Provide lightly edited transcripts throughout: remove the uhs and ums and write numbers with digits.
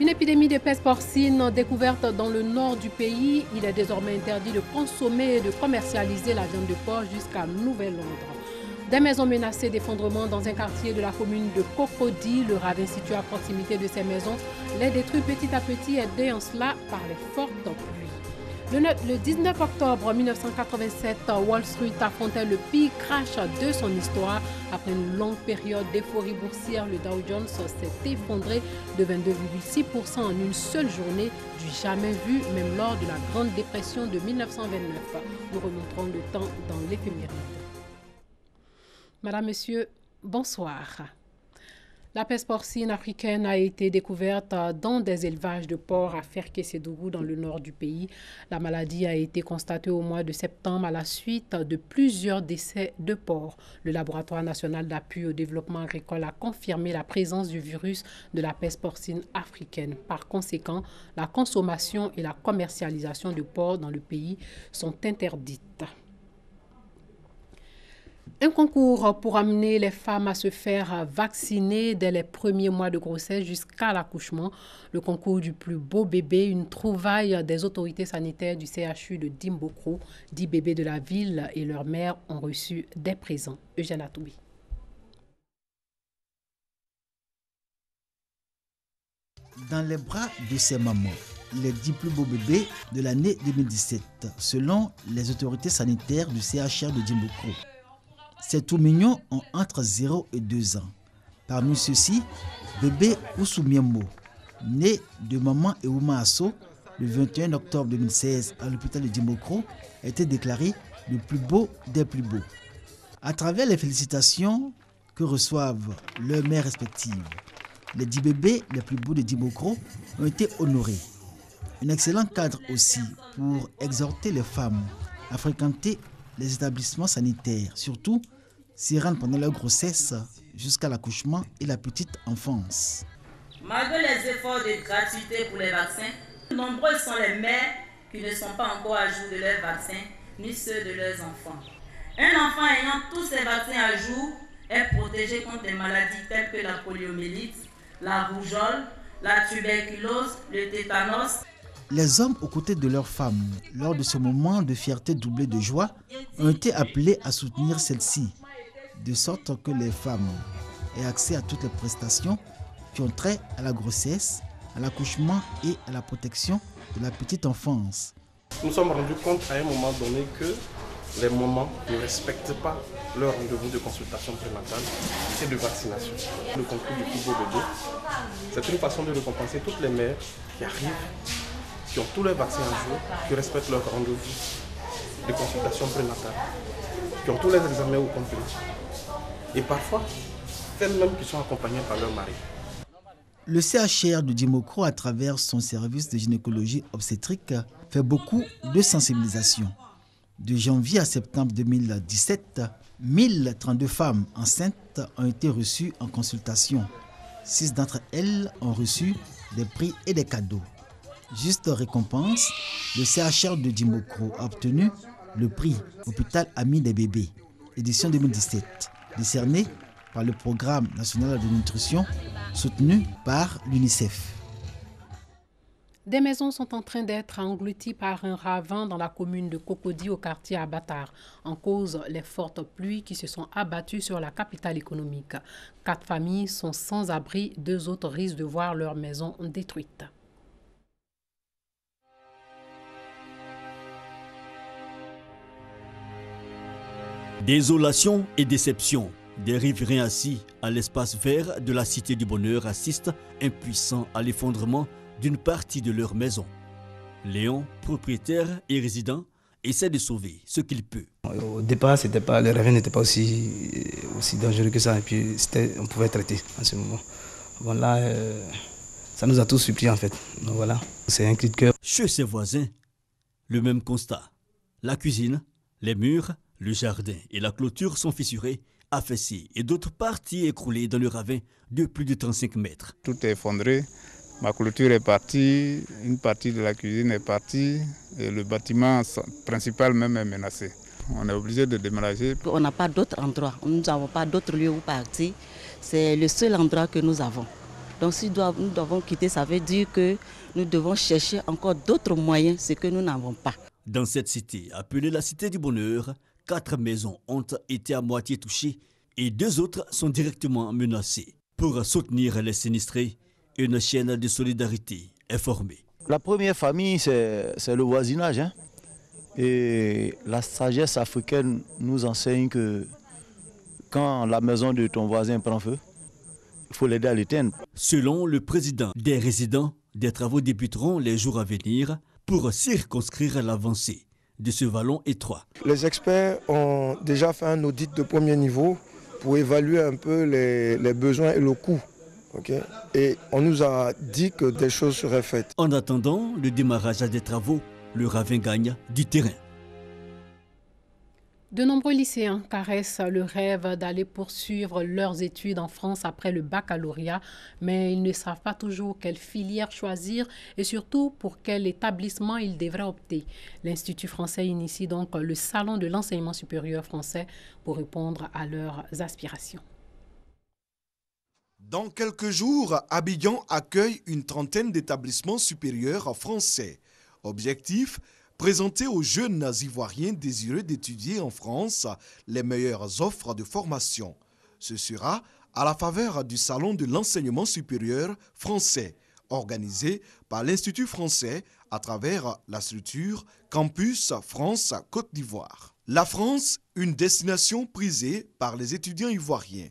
Une épidémie de peste porcine découverte dans le nord du pays. Il est désormais interdit de consommer et de commercialiser la viande de porc jusqu'à nouvel ordre. Des maisons menacées d'effondrement dans un quartier de la commune de Cocody. Le ravin situé à proximité de ces maisons les détruit petit à petit, aidé en cela par les fortes pluies. Le 19 octobre 1987, Wall Street affrontait le pire crash de son histoire. Après une longue période d'euphorie boursière, le Dow Jones s'est effondré de 22,6% en une seule journée, du jamais vu, même lors de la Grande Dépression de 1929. Nous remonterons le temps dans l'éphéméride. Madame, Monsieur, bonsoir. La peste porcine africaine a été découverte dans des élevages de porcs à Ferke-Sédougou dans le nord du pays. La maladie a été constatée au mois de septembre à la suite de plusieurs décès de porcs. Le laboratoire national d'appui au développement agricole a confirmé la présence du virus de la peste porcine africaine. Par conséquent, la consommation et la commercialisation de porcs dans le pays sont interdites. Un concours pour amener les femmes à se faire vacciner dès les premiers mois de grossesse jusqu'à l'accouchement. Le concours du plus beau bébé, une trouvaille des autorités sanitaires du CHU de Dimbokro. 10 bébés de la ville et leurs mères ont reçu des présents. Eugène Atoubi. Dans les bras de ses mamans, les 10 plus beaux bébés de l'année 2017, selon les autorités sanitaires du CHR de Dimbokro. Ces tout mignons ont entre 0 et 2 ans. Parmi ceux-ci, bébé Ousoumiembo, né de maman Eouma Asso le 21 octobre 2016 à l'hôpital de Dimbokro, a été déclaré le plus beau des plus beaux. À travers les félicitations que reçoivent leurs mères respectives, les 10 bébés les plus beaux de Dimbokro ont été honorés. Un excellent cadre aussi pour exhorter les femmes à fréquenter les établissements sanitaires, surtout s'y rendre pendant leur grossesse jusqu'à l'accouchement et la petite enfance. Malgré les efforts de gratuité pour les vaccins, nombreuses sont les mères qui ne sont pas encore à jour de leurs vaccins, ni ceux de leurs enfants. Un enfant ayant tous ses vaccins à jour est protégé contre des maladies telles que la poliomyélite, la rougeole, la tuberculose, le tétanos. Les hommes aux côtés de leurs femmes, lors de ce moment de fierté doublée de joie, ont été appelés à soutenir celles-ci, de sorte que les femmes aient accès à toutes les prestations qui ont trait à la grossesse, à l'accouchement et à la protection de la petite enfance. Nous nous sommes rendus compte à un moment donné que les mamans ne respectent pas leur rendez-vous de consultation prénatale et de vaccination. Le concours du plus beau bébé, c'est une façon de récompenser toutes les mères qui arrivent, qui ont tous les vaccins à jour, qui respectent leur rendez-vous de consultation prénatale, qui ont tous les examens au complet. Et parfois, celles-mêmes qui sont accompagnées par leur mari. Le CHR de Dimbokro, à travers son service de gynécologie obstétrique, fait beaucoup de sensibilisation. De janvier à septembre 2017, 1032 femmes enceintes ont été reçues en consultation. 6 d'entre elles ont reçu des prix et des cadeaux. Juste récompense, le CHR de Dimbokro a obtenu le prix Hôpital Ami des bébés, édition 2017, décerné par le Programme national de nutrition soutenu par l'UNICEF. Des maisons sont en train d'être englouties par un ravin dans la commune de Cocody au quartier Abatar. En cause, les fortes pluies qui se sont abattues sur la capitale économique. 4 familles sont sans abri, 2 autres risquent de voir leurs maisons détruites. Désolation et déception. Des riverains assis à l'espace vert de la Cité du Bonheur assistent impuissants à l'effondrement d'une partie de leur maison. Léon, propriétaire et résident, essaie de sauver ce qu'il peut. Au départ, le ravin n'était pas aussi dangereux que ça, et puis on pouvait traiter en ce moment. Bon là, ça nous a tous surpris en fait. Donc voilà, c'est un cri de cœur. Chez ses voisins, le même constat. La cuisine, les murs, le jardin et la clôture sont fissurés, affaissés et d'autres parties écroulées dans le ravin de plus de 35 mètres. Tout est effondré, ma clôture est partie, une partie de la cuisine est partie et le bâtiment principal même est menacé. On est obligé de déménager. On n'a pas d'autre endroit, nous n'avons pas d'autre lieu où partir, c'est le seul endroit que nous avons. Donc si nous devons quitter, ça veut dire que nous devons chercher encore d'autres moyens, ce que nous n'avons pas. Dans cette cité, appelée la Cité du Bonheur, 4 maisons ont été à moitié touchées et 2 autres sont directement menacées. Pour soutenir les sinistrés, une chaîne de solidarité est formée. La première famille, c'est le voisinage. Hein? Et la sagesse africaine nous enseigne que quand la maison de ton voisin prend feu, il faut l'aider à l'éteindre. Selon le président des résidents, des travaux débuteront les jours à venir pour circonscrire l'avancée de ce vallon étroit. Les experts ont déjà fait un audit de premier niveau pour évaluer un peu les besoins et le coût. Okay? Et on nous a dit que des choses seraient faites. En attendant le démarrage des travaux, le ravin gagne du terrain. De nombreux lycéens caressent le rêve d'aller poursuivre leurs études en France après le baccalauréat, mais ils ne savent pas toujours quelle filière choisir et surtout pour quel établissement ils devraient opter. L'Institut français initie donc le Salon de l'enseignement supérieur français pour répondre à leurs aspirations. Dans quelques jours, Abidjan accueille une trentaine d'établissements supérieurs français. Objectif : présenter aux jeunes ivoiriens désireux d'étudier en France les meilleures offres de formation. Ce sera à la faveur du Salon de l'enseignement supérieur français, organisé par l'Institut français à travers la structure Campus France Côte d'Ivoire. La France, une destination prisée par les étudiants ivoiriens.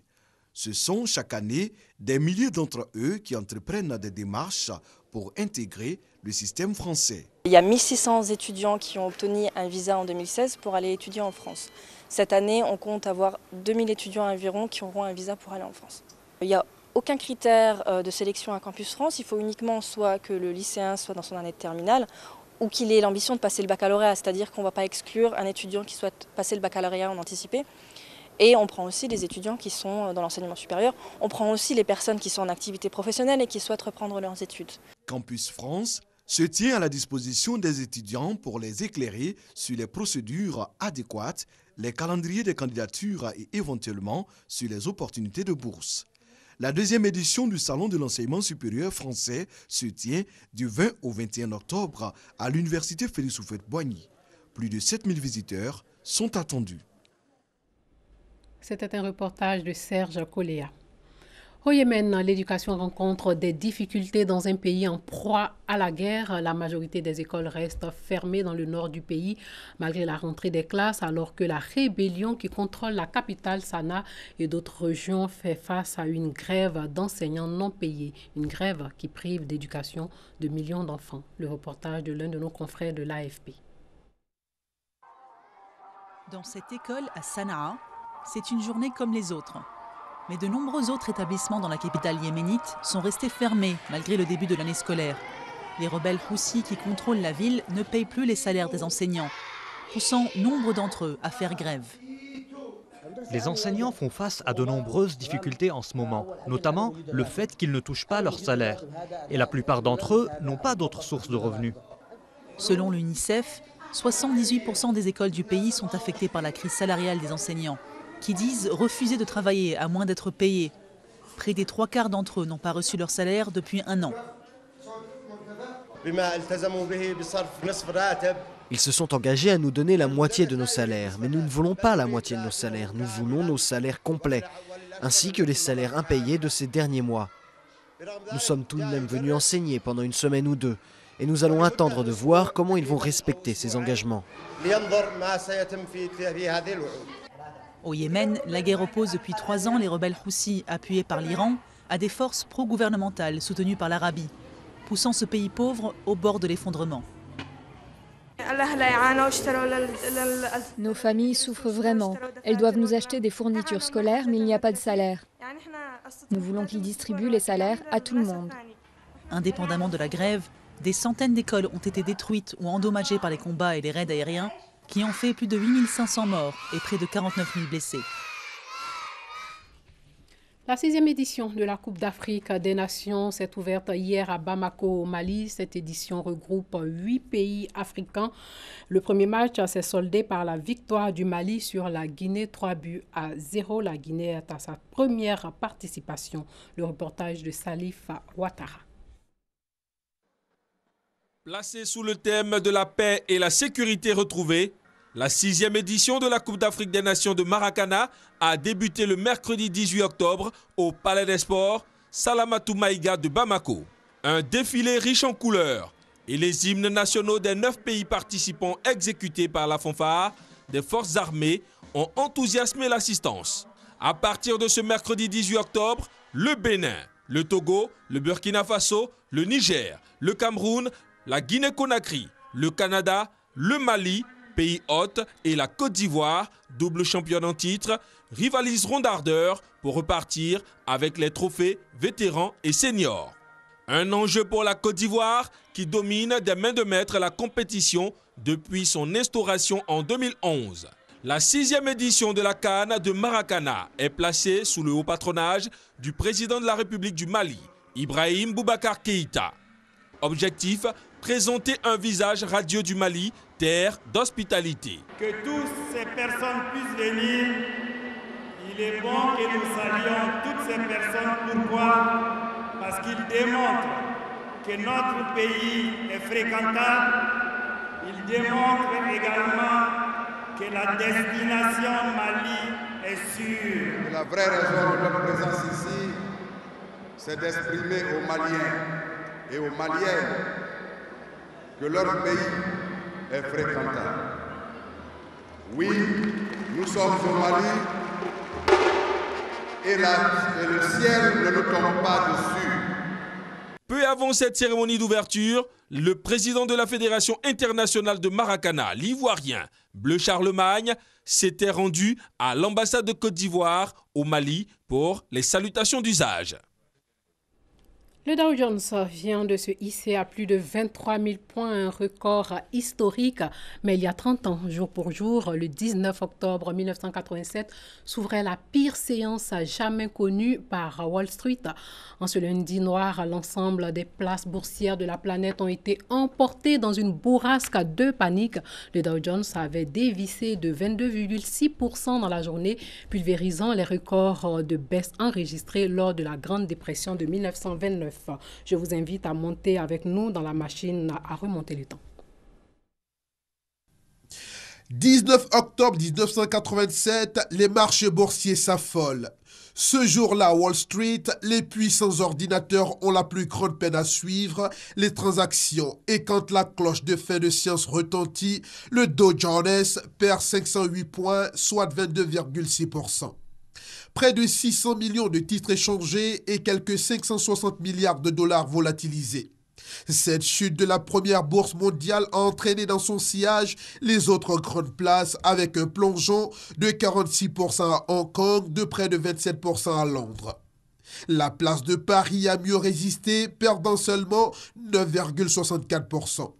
Ce sont chaque année des milliers d'entre eux qui entreprennent des démarches pour intégrer le système français. Il y a 1600 étudiants qui ont obtenu un visa en 2016 pour aller étudier en France. Cette année, on compte avoir 2000 étudiants environ qui auront un visa pour aller en France. Il n'y a aucun critère de sélection à Campus France. Il faut uniquement soit que le lycéen soit dans son année de terminale ou qu'il ait l'ambition de passer le baccalauréat. C'est-à-dire qu'on ne va pas exclure un étudiant qui souhaite passer le baccalauréat en anticipé. Et on prend aussi les étudiants qui sont dans l'enseignement supérieur. On prend aussi les personnes qui sont en activité professionnelle et qui souhaitent reprendre leurs études. Campus France se tient à la disposition des étudiants pour les éclairer sur les procédures adéquates, les calendriers des candidatures et éventuellement sur les opportunités de bourse. La deuxième édition du Salon de l'enseignement supérieur français se tient du 20 au 21 octobre à l'Université Félix Houphouët-Boigny. Plus de 7000 visiteurs sont attendus. C'était un reportage de Serge Coléa. Au Yémen, l'éducation rencontre des difficultés dans un pays en proie à la guerre. La majorité des écoles restent fermées dans le nord du pays, malgré la rentrée des classes, alors que la rébellion qui contrôle la capitale Sanaa et d'autres régions fait face à une grève d'enseignants non payés. Une grève qui prive d'éducation de millions d'enfants. Le reportage de l'un de nos confrères de l'AFP. Dans cette école à Sanaa, c'est une journée comme les autres. Mais de nombreux autres établissements dans la capitale yéménite sont restés fermés malgré le début de l'année scolaire. Les rebelles Houssis qui contrôlent la ville ne payent plus les salaires des enseignants, poussant nombre d'entre eux à faire grève. Les enseignants font face à de nombreuses difficultés en ce moment, notamment le fait qu'ils ne touchent pas leur salaire. Et la plupart d'entre eux n'ont pas d'autres sources de revenus. Selon l'UNICEF, 78% des écoles du pays sont affectées par la crise salariale des enseignants, qui disent refuser de travailler à moins d'être payés. Près des 3/4 d'entre eux n'ont pas reçu leur salaire depuis 1 an. Ils se sont engagés à nous donner la moitié de nos salaires, mais nous ne voulons pas la moitié de nos salaires, nous voulons nos salaires complets, ainsi que les salaires impayés de ces derniers mois. Nous sommes tout de même venus enseigner pendant 1 semaine ou 2, et nous allons attendre de voir comment ils vont respecter ces engagements. Au Yémen, la guerre oppose depuis 3 ans les rebelles Houssis, appuyés par l'Iran, à des forces pro-gouvernementales soutenues par l'Arabie, poussant ce pays pauvre au bord de l'effondrement. Nos familles souffrent vraiment. Elles doivent nous acheter des fournitures scolaires, mais il n'y a pas de salaire. Nous voulons qu'ils distribuent les salaires à tout le monde. Indépendamment de la grève, des centaines d'écoles ont été détruites ou endommagées par les combats et les raids aériens, qui ont fait plus de 8500 morts et près de 49 000 blessés. La 6e édition de la Coupe d'Afrique des Nations s'est ouverte hier à Bamako, au Mali. Cette édition regroupe 8 pays africains. Le premier match s'est soldé par la victoire du Mali sur la Guinée, 3-0. La Guinée est à sa première participation. Le reportage de Salif Ouattara. Placée sous le thème de la paix et la sécurité retrouvée, la 6e édition de la Coupe d'Afrique des Nations de Maracana a débuté le mercredi 18 octobre au Palais des Sports Salamatou Maïga de Bamako. Un défilé riche en couleurs et les hymnes nationaux des 9 pays participants exécutés par la fanfare des forces armées ont enthousiasmé l'assistance. À partir de ce mercredi 18 octobre, le Bénin, le Togo, le Burkina Faso, le Niger, le Cameroun, la Guinée-Conakry, le Canada, le Mali, pays hôte, et la Côte d'Ivoire, double championne en titre, rivaliseront d'ardeur pour repartir avec les trophées vétérans et seniors. Un enjeu pour la Côte d'Ivoire qui domine des mains de maître la compétition depuis son instauration en 2011. La 6e édition de la CAN de Maracana est placée sous le haut patronage du président de la République du Mali, Ibrahim Boubacar Keïta. Objectif, présenter un visage radieux du Mali, terre d'hospitalité. Que toutes ces personnes puissent venir, il est bon que nous saluions toutes ces personnes. Pourquoi? Parce qu'ils démontrent que notre pays est fréquentable. Ils démontrent également que la destination Mali est sûre. Et la vraie raison de notre présence ici, c'est d'exprimer aux Maliens et aux Maliennes que leur pays est fréquentable. Oui, nous sommes au Mali et le ciel ne nous tombe pas dessus. Peu avant cette cérémonie d'ouverture, le président de la Fédération internationale de Maracana, l'Ivoirien Bleu Charlemagne, s'était rendu à l'ambassade de Côte d'Ivoire au Mali pour les salutations d'usage. Le Dow Jones vient de se hisser à plus de 23 000 points, un record historique. Mais il y a 30 ans, jour pour jour, le 19 octobre 1987, s'ouvrait la pire séance jamais connue par Wall Street. En ce lundi noir, l'ensemble des places boursières de la planète ont été emportées dans une bourrasque de panique. Le Dow Jones avait dévissé de 22,6% dans la journée, pulvérisant les records de baisse enregistrés lors de la Grande Dépression de 1929. Je vous invite à monter avec nous dans la machine à remonter le temps. 19 octobre 1987, les marchés boursiers s'affolent. Ce jour-là, à Wall Street, les puissants ordinateurs ont la plus grande peine à suivre les transactions. Et quand la cloche de fin de séance retentit, le Dow Jones perd 508 points, soit 22,6%. Près de 600 millions de titres échangés et quelques 560 milliards de dollars volatilisés. Cette chute de la première bourse mondiale a entraîné dans son sillage les autres grandes places avec un plongeon de 46% à Hong Kong, de près de 27% à Londres. La place de Paris a mieux résisté, perdant seulement 9,64%.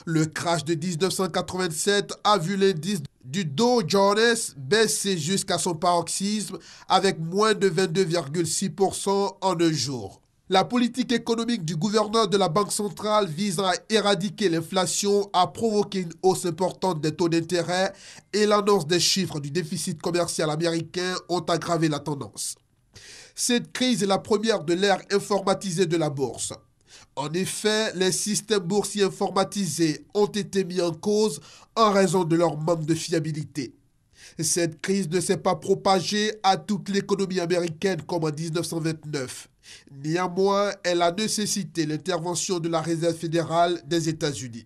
Le crash de 1987 a vu l'indice du Dow Jones baisser jusqu'à son paroxysme avec moins de 22,6% en un jour. La politique économique du gouverneur de la Banque centrale visant à éradiquer l'inflation a provoqué une hausse importante des taux d'intérêt et l'annonce des chiffres du déficit commercial américain ont aggravé la tendance. Cette crise est la première de l'ère informatisée de la bourse. En effet, les systèmes boursiers informatisés ont été mis en cause en raison de leur manque de fiabilité. Cette crise ne s'est pas propagée à toute l'économie américaine comme en 1929. Néanmoins, elle a nécessité l'intervention de la Réserve fédérale des États-Unis.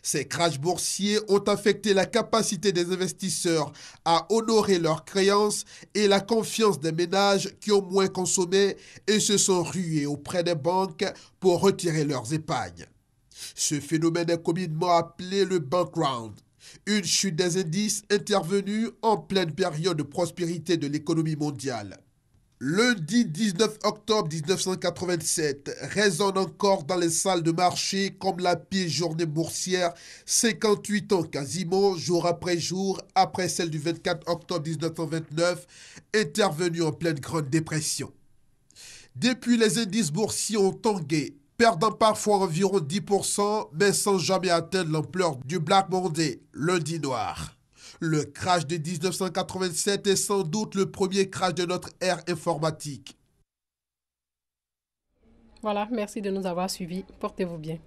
Ces crashs boursiers ont affecté la capacité des investisseurs à honorer leurs créances et la confiance des ménages qui ont moins consommé et se sont rués auprès des banques pour retirer leurs épargnes. Ce phénomène est communément appelé le bank run, une chute des indices intervenue en pleine période de prospérité de l'économie mondiale. Lundi 19 octobre 1987 résonne encore dans les salles de marché comme la pire journée boursière, 58 ans quasiment, jour après jour, après celle du 24 octobre 1929, intervenue en pleine Grande Dépression. Depuis, les indices boursiers ont tangué, perdant parfois environ 10%, mais sans jamais atteindre l'ampleur du Black Monday, lundi noir. Le crash de 1987 est sans doute le premier crash de notre ère informatique. Voilà, merci de nous avoir suivis. Portez-vous bien.